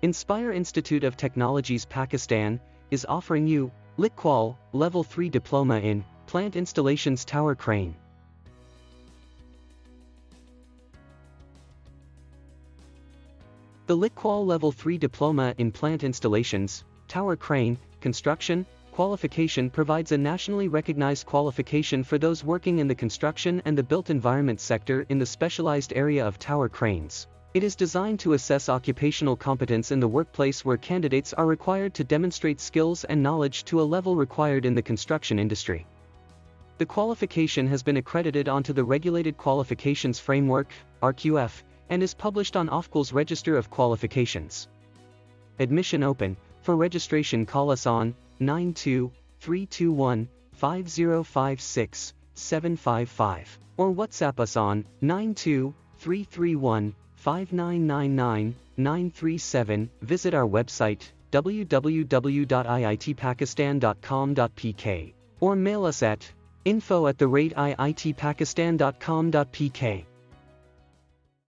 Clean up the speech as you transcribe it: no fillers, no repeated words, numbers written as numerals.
Inspire Institute of Technologies Pakistan is offering you LicQual Level 3 Diploma in Plant Installations Tower Crane. The LicQual Level 3 Diploma in Plant Installations Tower Crane Construction qualification provides a nationally recognized qualification for those working in the construction and the built environment sector in the specialized area of tower cranes. It is designed to assess occupational competence in the workplace where candidates are required to demonstrate skills and knowledge to a level required in the construction industry. The qualification has been accredited onto the Regulated Qualifications Framework, RQF, and is published on OFQL's Register of Qualifications. Admission open. For registration, call us on 92-321-5056-755 or WhatsApp us on 92-331-5999-937. Visit our website www.iitpakistan.com.pk or mail us at info@iitpakistan.com.pk.